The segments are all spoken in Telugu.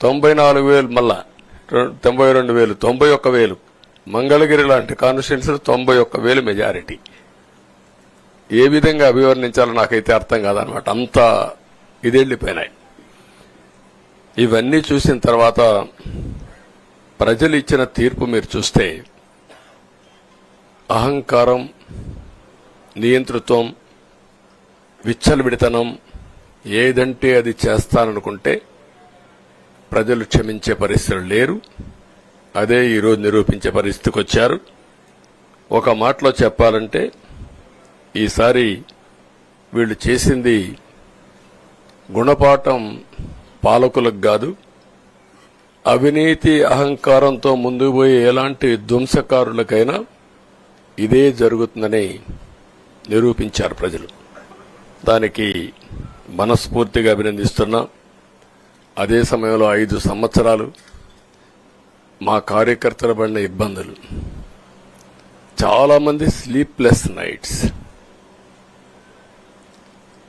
94,000 మళ్ళా 92,000, 91,000. మంగళగిరి లాంటి కాన్స్టిట్యున్సీలు 91,000 మెజారిటీ. ఏ విధంగా అభివర్ణించాలో నాకైతే అర్థం కాదనమాట. అంత ఇదెళ్లిపోయినాయి. ఇవన్నీ చూసిన తర్వాత ప్రజలు ఇచ్చిన తీర్పు మీరు చూస్తే అహంకారం, నియంతృత్వం, విచ్చలవిడితనం, ఏదంటే అది చేస్తాననుకుంటే ప్రజలు క్షమించే పరిస్థితులు లేరు. అదే ఈరోజు నిరూపించే పరిస్థితికి వచ్చారు. ఒక మాటలో చెప్పాలంటే ఈసారి వీళ్ళు చేసింది గుణపాఠం పాలకులకు కాదు, అవినీతి అహంకారంతో ముందుకు పోయే ఎలాంటి ధ్వంసకారులకైనా ఇదే జరుగుతుందని నిరూపించారు ప్రజలు. దానికి మనస్ఫూర్తిగా అభినందిస్తున్నా. అదే సమయంలో 5 సంవత్సరాలు మా కార్యకర్తల పడిన ఇబ్బందులు, చాలా మంది స్లీప్లెస్ నైట్స్,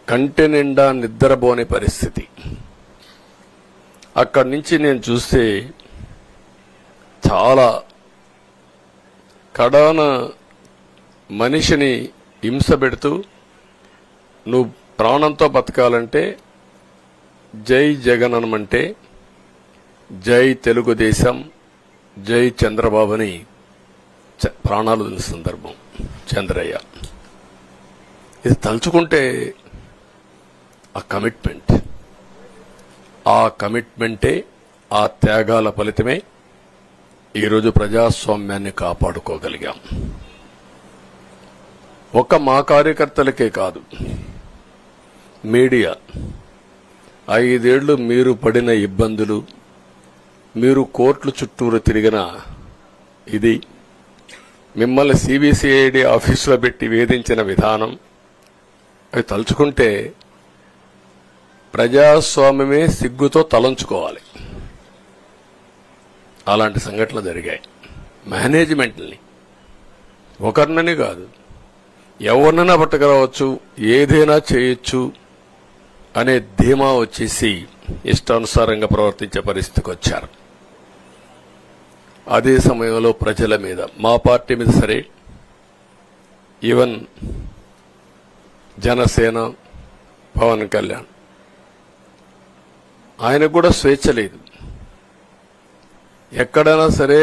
కంటి నిండా నిద్రపోని పరిస్థితి. అక్కడి నుంచి నేను చూస్తే చాలా కడాన మనిషిని హింస పెడుతూ, నువ్వు ప్రాణంతో బతకాలంటే జై జగన్ అనమంటే జై తెలుగుదేశం, జై చంద్రబాబుని ప్రాణాలు వదిలిన సందర్భం చంద్రయ్య. ఇది తలుచుకుంటే ఆ కమిట్మెంటే, ఆ త్యాగాల ఫలితమే ఈరోజు ప్రజాస్వామ్యాన్ని కాపాడుకోగలిగాం. ఒక మా కార్యకర్తలకే కాదు, మీడియా 5 ఏళ్లు మీరు పడిన ఇబ్బందులు, మీరు కోర్టుల చుట్టూరు తిరిగిన ఇది, మిమ్మల్ని సిబిసిఐడి ఆఫీసులో పెట్టి వేధించిన విధానం, అవి తలుచుకుంటే ప్రజాస్వామ్యమే సిగ్గుతో తలంచుకోవాలి. అలాంటి సంఘటనలు జరిగాయి. మేనేజ్మెంట్ని ఒకరినని కాదు, ఎవరినైనా పట్టుకురావచ్చు, ఏదైనా చేయొచ్చు అనే ధీమా వచ్చేసి ఇష్టానుసారంగా ప్రవర్తించే పరిస్థితికి వచ్చారు. అదే సమయంలో ప్రజల మీద, మా పార్టీ మీద సరే, ఈవెన్ జనసేన, పవన్ కళ్యాణ్, ఆయనకు కూడా స్వేచ్ఛ లేదు. ఎక్కడైనా సరే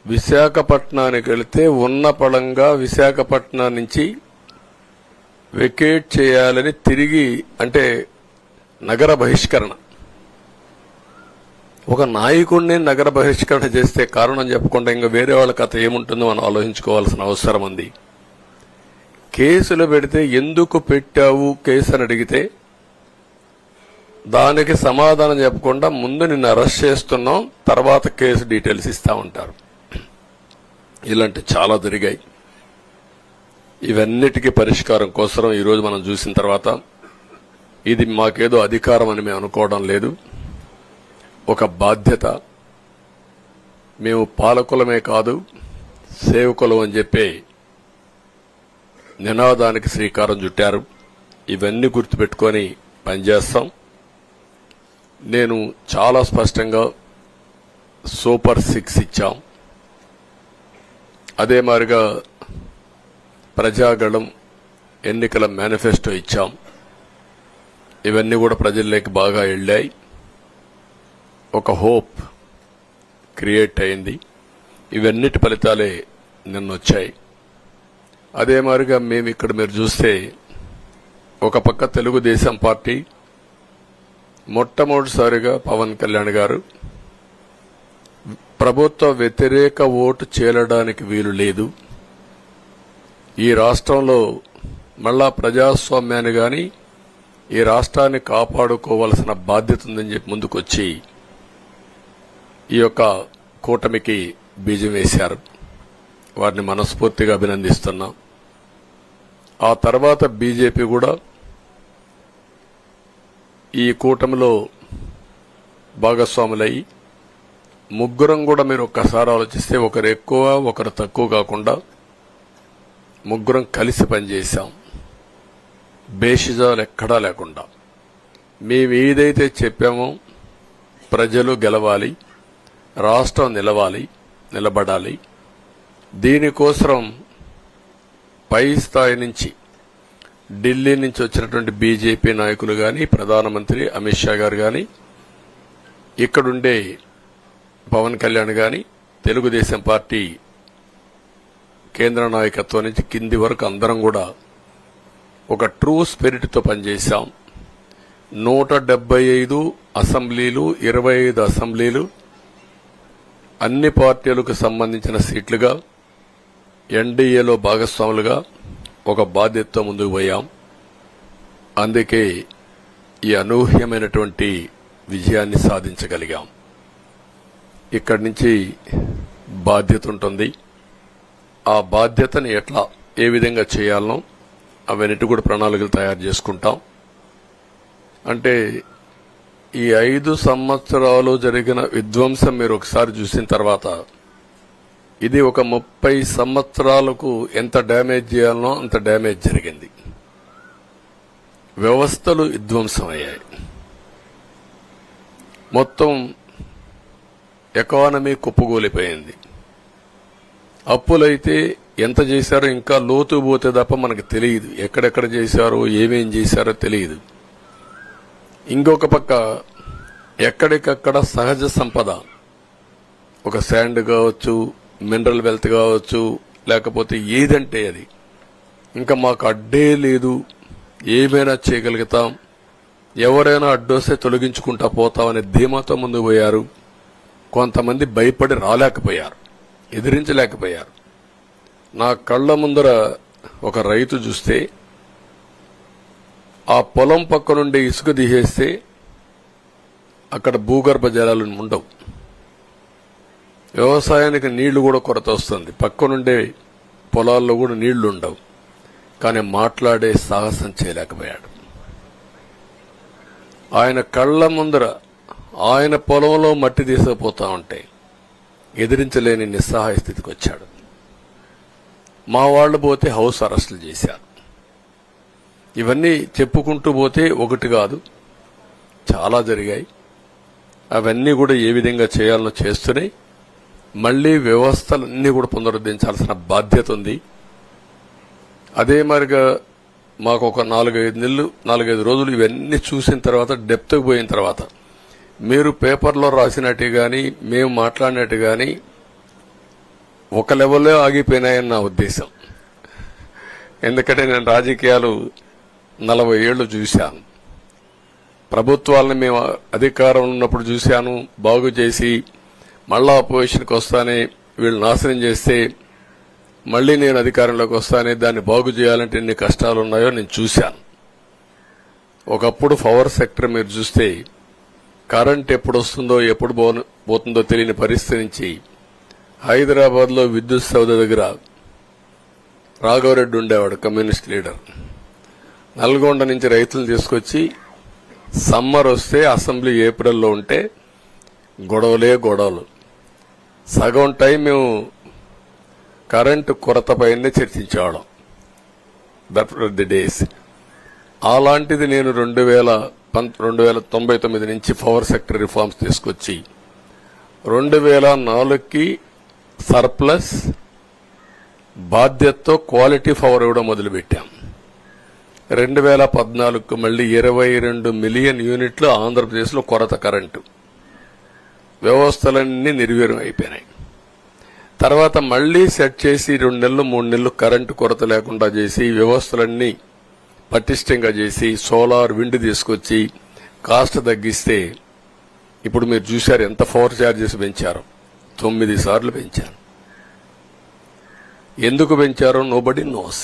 విశాఖపట్నానికి వెళితే ఉన్న పళంగా విశాఖపట్నం నుంచి వెకేట్ చేయాలని తిరిగి, అంటే నగర బహిష్కరణ. ఒక నాయకుడిని నగర బహిష్కరణ చేస్తే కారణం చెప్పకుండా ఇంకా వేరే వాళ్ళ కథ ఏముంటుందో మనం ఆలోచించుకోవాల్సిన అవసరం ఉంది. కేసులు పెడితే ఎందుకు పెట్టావు కేసు అని అడిగితే దానికి సమాధానం చెప్పకుండా ముందు నిన్ను అరెస్ట్ చేస్తున్నాం, తర్వాత కేసు డీటెయిల్స్ ఇస్తా ఉంటారు. ఇలాంటి చాలా జరిగాయి. ఇవన్నిటికీ పరిష్కారం కోసం ఈరోజు మనం చూసిన తర్వాత, ఇది మాకేదో అధికారం అని మేము అనుకోవడం లేదు, ఒక బాధ్యత. మేము పాలకులమే కాదు సేవకులం అని చెప్పి నినాదానికి శ్రీకారం చుట్టారు. ఇవన్నీ గుర్తుపెట్టుకొని పనిచేస్తాం. నేను చాలా స్పష్టంగా సూపర్ 6 ఇచ్చాం. అదే మాదిరిగా ప్రజాగళం ఎన్నికల మేనిఫెస్టో ఇచ్చాం. ఇవన్నీ కూడా ప్రజల్లోకి బాగా వెళ్ళాయి. ఒక హోప్ క్రియేట్ అయింది. ఇవన్నిటి ఫలితాలే నిన్న వచ్చాయి. అదే మాదిరిగా మేము ఇక్కడ మీరు చూస్తే, ఒక పక్క తెలుగుదేశం పార్టీ మొట్టమొదటిసారిగా పవన్ కళ్యాణ్ గారు ప్రభుత్వ వ్యతిరేక ఓటు చేరడానికి వీలు లేదు, ఈ రాష్ట్రంలో మళ్ళా ప్రజాస్వామ్యాన్ని గాని ఈ రాష్ట్రాన్ని కాపాడుకోవాల్సిన బాధ్యత ఉందని చెప్పి ముందుకొచ్చి ఈ యొక్క కూటమికి బీజం వేశారు. వారిని మనస్ఫూర్తిగా అభినందిస్తున్నాం. ఆ తర్వాత బీజేపీ కూడా ఈ కూటమిలో భాగస్వాములయ్యి, ముగ్గురం కూడా మీరు ఒక్కసారి ఆలోచిస్తే ఒకరు ఎక్కువ ఒకరు తక్కువ కాకుండా ముగ్గురం కలిసి పనిచేశాం. భేషజాలు ఎక్కడా లేకుండా మేము ఏదైతే చెప్పామో ప్రజలు గెలవాలి, రాష్ట్రం నిలబడాలి. దీనికోసం పై స్థాయి నుంచి ఢిల్లీ నుంచి వచ్చినటువంటి బీజేపీ నాయకులు గాని, ప్రధానమంత్రి అమిత్ షా గారు గాని, ఇక్కడుండే పవన్ కళ్యాణ్ గాని, తెలుగుదేశం పార్టీ కేంద్ర నాయకత్వం నుంచి కింది వరకు అందరం కూడా ఒక ట్రూ స్పిరిట్ తో పనిచేశాం. 175 అసెంబ్లీలు, 25 అసెంబ్లీలు అన్ని పార్టీలకు సంబంధించిన సీట్లుగా ఎన్డీఏలో భాగస్వాములుగా ఒక బాధ్యతతో ముందుకు పోయాం. అందుకే ఈ అనూహ్యమైనటువంటి విజయాన్ని సాధించగలిగాం. ఇక్కడి నుంచి బాధ్యత ఉంటుంది. ఆ బాధ్యతని ఏ విధంగా చేయాలనో అవన్నిటి కూడా ప్రణాళికలు తయారు చేసుకుంటాం. అంటే ఈ 5 సంవత్సరాలు జరిగిన విధ్వంసం మీరు ఒకసారి చూసిన తర్వాత ఇది ఒక 30 సంవత్సరాలకు ఎంత డ్యామేజ్ చేయాలనో అంత డ్యామేజ్ జరిగింది. వ్యవస్థలు విధ్వంసమయ్యాయి. మొత్తం ఎకానమీ కుప్పగూలిపోయింది. అప్పులైతే ఎంత చేశారో ఇంకా లోతు పోతే తప్ప మనకు తెలియదు. ఎక్కడెక్కడ చేశారో, ఏమేం చేశారో తెలియదు. ఇంకొక పక్క ఎక్కడికక్కడ సహజ సంపద, ఒక శాండ్ కావచ్చు, మినరల్ వెల్త్ కావచ్చు, లేకపోతే ఏదంటే అది ఇంకా మాకు అడ్డే లేదు, ఏమైనా చేయగలుగుతాం, ఎవరైనా అడ్డొస్తే తొలగించుకుంటా పోతామనే ధీమాతో ముందుకు పోయారు. కొంతమంది భయపడి రాలేకపోయారు, ఎదిరించలేకపోయారు. నా కళ్ల ముందర ఒక రైతు చూస్తే ఆ పొలం పక్క నుండి ఇసుక తీసేస్తే అక్కడ భూగర్భ జలాలు ఉండవు. వ్యవసాయానికి నీళ్లు కూడా కొరత వస్తుంది. పక్క నుండే పొలాల్లో కూడా నీళ్లు ఉండవు. కానీ మాట్లాడే సాహసం చేయలేకపోయాడు. ఆయన కళ్ల ముందర ఆయన పొలంలో మట్టి తీసుకుపోతా ఉంటే ఎదిరించలేని నిస్సహాయ స్థితికి వచ్చాడు. మా వాళ్లు పోతే హౌస్ అరెస్టులు చేశారు. ఇవన్నీ చెప్పుకుంటూ పోతే ఒకటి కాదు, చాలా జరిగాయి. అవన్నీ కూడా ఏ విధంగా చేయాలనో చేస్తున్నాయి. మళ్లీ వ్యవస్థలన్నీ కూడా పునరుద్ధరించాల్సిన బాధ్యత ఉంది. అదే మరిగా మాకు ఒక 4-5 రోజులు ఇవన్నీ చూసిన తర్వాత, డెప్త్కి పోయిన తర్వాత, మీరు పేపర్లో రాసినట్టు గాని మేము మాట్లాడినట్టు గాని ఒక లెవెల్లో ఆగిపోయినాయని నా ఉద్దేశం. ఎందుకంటే నేను రాజకీయాలు 40 ఏళ్లు చూశాను. ప్రభుత్వాలను మేము అధికారం ఉన్నప్పుడు చూశాను. బాగు చేసి మళ్ళా అపోజిషన్కి వస్తానే వీళ్ళు నాశనం చేస్తే మళ్లీ నేను అధికారంలోకి వస్తానే దాన్ని బాగు చేయాలంటే ఎన్ని కష్టాలు ఉన్నాయో నేను చూశాను. ఒకప్పుడు పవర్ సెక్టర్ మీరు చూస్తే కరెంట్ ఎప్పుడు వస్తుందో ఎప్పుడు పోతుందో తెలియని పరిస్థితి నుంచి హైదరాబాద్ లో విద్యుత్ సౌధ దగ్గర రాఘవరెడ్డి ఉండేవాడు, కమ్యూనిస్ట్ లీడర్. నల్గొండ నుంచి రైతులు తీసుకొచ్చి సమ్మర్ వస్తే అసెంబ్లీ ఏప్రిల్లో ఉంటే గొడవలు. సగం టైం మేము కరెంటు కొరత పైనే చర్చించేవాళ్ళం. That were the days. అలాంటిది నేను 1999 నుంచి పవర్ సెక్టర్ రిఫార్మ్స్ తీసుకొచ్చి 2004కి సర్ప్లస్ బాధ్యతతో క్వాలిటీ పవర్ ఇవ్వడం మొదలుపెట్టాం. 2014కు మళ్లీ 22 మిలియన్ యూనిట్లు ఆంధ్రప్రదేశ్లో కొరత కరెంటు. వ్యవస్థలన్నీ నిర్వీర్యం అయిపోయినాయి. తర్వాత మళ్లీ సెట్ చేసి 2 నెలలు 3 నెలలు కరెంటు కొరత లేకుండా చేసి వ్యవస్థలన్నీ పటిష్టంగా చేసి సోలార్, విండ్ తీసుకొచ్చి కాస్ట్ తగ్గిస్తే ఇప్పుడు మీరు చూశారు ఎంత పవర్ ఛార్జెస్ పెంచారో. 9 సార్లు పెంచారు. ఎందుకు పెంచారో నోబడీ నోస్.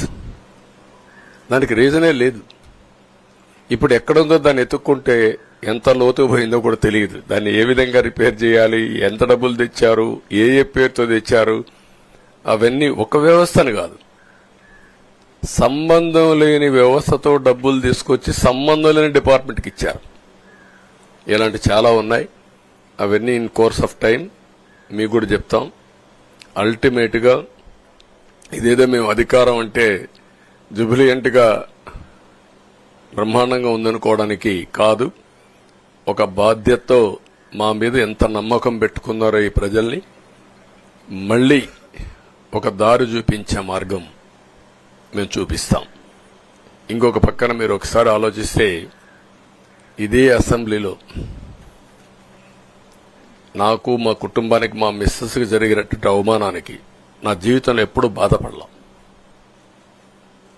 దానికి రీజనే లేదు. ఇప్పుడు ఎక్కడుందో దాన్ని ఎత్తుక్కుంటే ఎంత లోతు పోయిందో కూడా తెలియదు. దాన్ని ఏ విధంగా రిపేర్ చేయాలి, ఎంత డబ్బులు తెచ్చారు, ఏ పేరుతో తెచ్చారు, అవన్నీ ఒక వ్యవస్థను కాదు, సంబంధం లేని వ్యవస్థతో డబ్బులు తీసుకొచ్చి సంబంధం లేని డిపార్ట్మెంట్కి ఇచ్చారు. ఇలాంటి చాలా ఉన్నాయి. అవన్నీ ఇన్ కోర్స్ ఆఫ్ టైం మీకు కూడా చెప్తాం. అల్టిమేట్ గా ఇదేదో మేము అధికారం అంటే జుబిలియంట్ గా బ్రహ్మాండంగా ఉందనుకోవడానికి కాదు. ఒక బాధ్యతతో మా మీద ఎంత నమ్మకం పెట్టుకున్నారో ఈ ప్రజల్ని మళ్ళీ ఒక దారి చూపించే మార్గం మేము చూపిస్తాం. ఇంకొక పక్కన మీరు ఒకసారి ఆలోచిస్తే ఇదే అసెంబ్లీలో నాకు మా కుటుంబానికి మా మిస్సెస్కి జరిగినటువంటి అవమానానికి నా జీవితంలో ఎప్పుడూ బాధపడలా.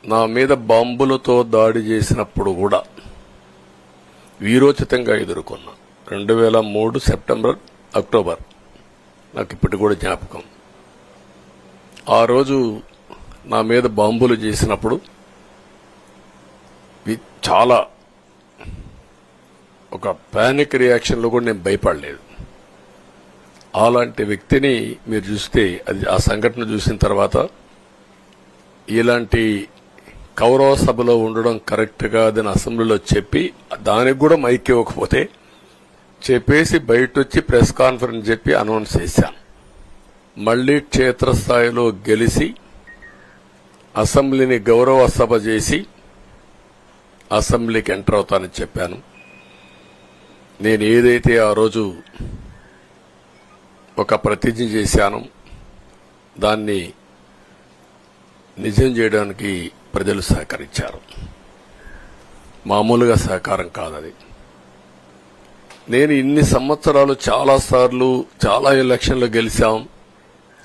నా మీద బాంబులతో దాడి చేసినప్పుడు కూడా వీరోచితంగా ఎదుర్కొన్నా. 2003 సెప్టెంబర్ అక్టోబర్ నాకు ఇప్పటికి కూడా జ్ఞాపకం. ఆ రోజు నా మీద బాంబులు చేసినప్పుడు చాలా ఒక పానిక్ రియాక్షన్లో కూడా నేను భయపడలేదు. అలాంటి వ్యక్తిని మీరు చూస్తే అది ఆ సంఘటన చూసిన తర్వాత ఇలాంటి కౌరవ సభలో ఉండడం కరెక్ట్ కాదని అసెంబ్లీలో చెప్పి దానికి కూడా మైక్ ఇవ్వకపోతే చెప్పేసి బయటొచ్చి ప్రెస్ కాన్ఫరెన్స్ చెప్పి అనౌన్స్ చేశాను. మళ్లీ క్షేత్రస్థాయిలో గెలిచి అసెంబ్లీని గౌరవ సభ చేసి అసెంబ్లీకి ఎంటర్ అవుతానని చెప్పాను. నేను ఏదైతే ఆ రోజు ఒక ప్రతిజ్ఞ చేశాను దాన్ని నిజం చేయడానికి ప్రజలు సహకరించారు. మామూలుగా సహకారం కాదది. నేను ఇన్ని సంవత్సరాలు చాలాసార్లు చాలా ఎలక్షన్లో గెలిచాం,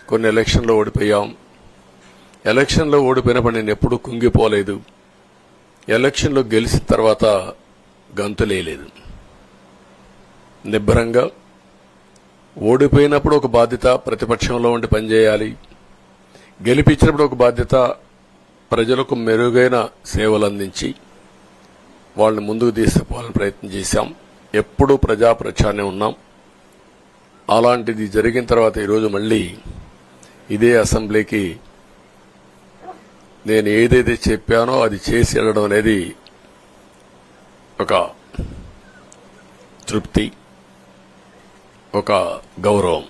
కొన్ని ఎలక్షన్లో ఓడిపోయాం. ఎలక్షన్లో ఓడిపోయినప్పుడు నేను ఎప్పుడూ కుంగిపోలేదు. ఎలక్షన్లో గెలిచిన తర్వాత గంతులేయలేదు. నిబ్బరంగా ఓడిపోయినప్పుడు ఒక బాధ్యత ప్రతిపక్షంలో ఉండి పనిచేయాలి, గెలిపించినప్పుడు ఒక బాధ్యత ప్రజలకు మెరుగైన సేవలు అందించి వాళ్ళని ముందుకు తీసుకుపోవాలని ప్రయత్నం చేశాం. ఎప్పుడూ ప్రజాప్రచారణ ఉన్నాం. అలాంటిది జరిగిన తర్వాత ఈరోజు మళ్లీ ఇదే అసెంబ్లీకి నేను ఏదైతే చెప్పానో అది చేసి వెళ్ళడం అనేది ఒక తృప్తి, ఒక గౌరవం.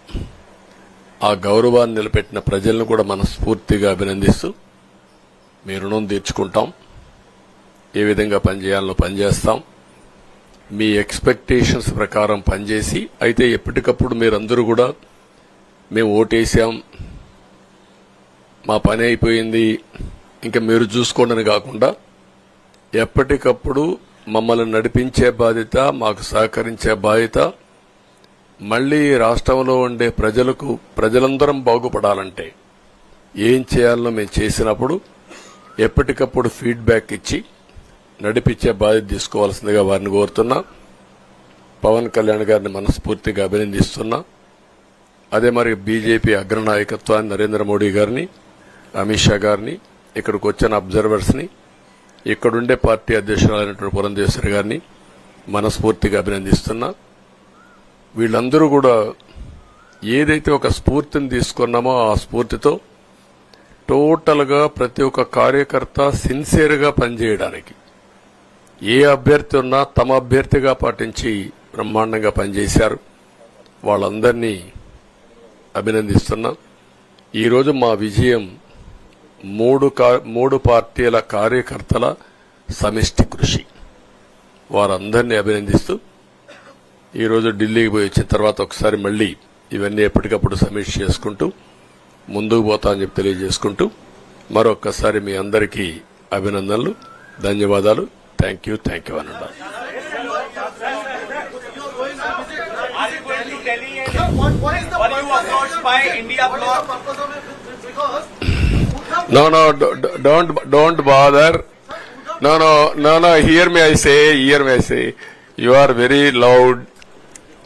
ఆ గౌరవాన్ని నిలబెట్టిన ప్రజలను కూడా మనస్ఫూర్తిగా అభినందిస్తూ మీ రుణం తీర్చుకుంటాం. ఏ విధంగా పనిచేయాలో పనిచేస్తాం. మీ ఎక్స్పెక్టేషన్స్ ప్రకారం పనిచేసి అయితే ఎప్పటికప్పుడు మీరందరూ కూడా మేము ఓటేసాం, మా పని అయిపోయింది, ఇంకా మీరు చూసుకోండి కాకుండా ఎప్పటికప్పుడు మమ్మల్ని నడిపించే బాధ్యత, మాకు సహకరించే బాధ్యత, మళ్లీ రాష్ట్రంలో ఉండే ప్రజలందరం బాగుపడాలంటే ఏం చేయాలో మేము చేసినప్పుడు ఎప్పటికప్పుడు ఫీడ్బ్యాక్ ఇచ్చి నడిపించే బాధ్యత తీసుకోవాల్సిందిగా వారిని కోరుతున్నా. పవన్ కళ్యాణ్ గారిని మనస్ఫూర్తిగా అభినందిస్తున్నా. అదే మరి బీజేపీ అగ్రనాయకత్వాన్ని నరేంద్ర మోడీ గారిని, అమిత్ షా గారిని, ఇక్కడికి వచ్చిన అబ్జర్వర్స్ ని, ఇక్కడుండే పార్టీ అధ్యక్షురాలైనటువంటి పురంధేశ్వరి గారిని మనస్ఫూర్తిగా అభినందిస్తున్నా. వీళ్ళందరూ కూడా ఏదైతే ఒక స్ఫూర్తిని తీసుకున్నామో ఆ స్ఫూర్తితో టోటల్ గా ప్రతి ఒక్క కార్యకర్త సిన్సియర్ గా పనిచేయడానికి ఏ అభ్యర్థి ఉన్నా తమ అభ్యర్థిగా పాటించి బ్రహ్మాండంగా పనిచేశారు. వాళ్ళందరినీ అభినందిస్తున్నా. ఈరోజు మా విజయం మూడు పార్టీల కార్యకర్తల సమిష్టి కృషి. వారందరినీ అభినందిస్తూ ఈరోజు ఢిల్లీకి పోయి వచ్చిన తర్వాత ఒకసారి మళ్లీ ఇవన్నీ ఎప్పటికప్పుడు సమీక్ష చేసుకుంటూ ముందుకు పోతా అని చెప్పి తెలియజేసుకుంటూ మరొక్కసారి మీ అందరికీ అభినందనలు, ధన్యవాదాలు. థ్యాంక్ యూ అనండి. No, don't bother. No, hear me, I say. You are very loud.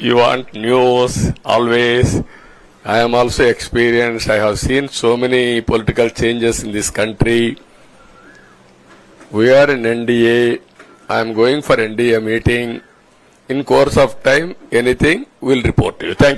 You want news always. I am also experienced. I have seen so many political changes in this country. We are in NDA. I am going for NDA meeting. In course of time, anything, we'll report to you. Thank you.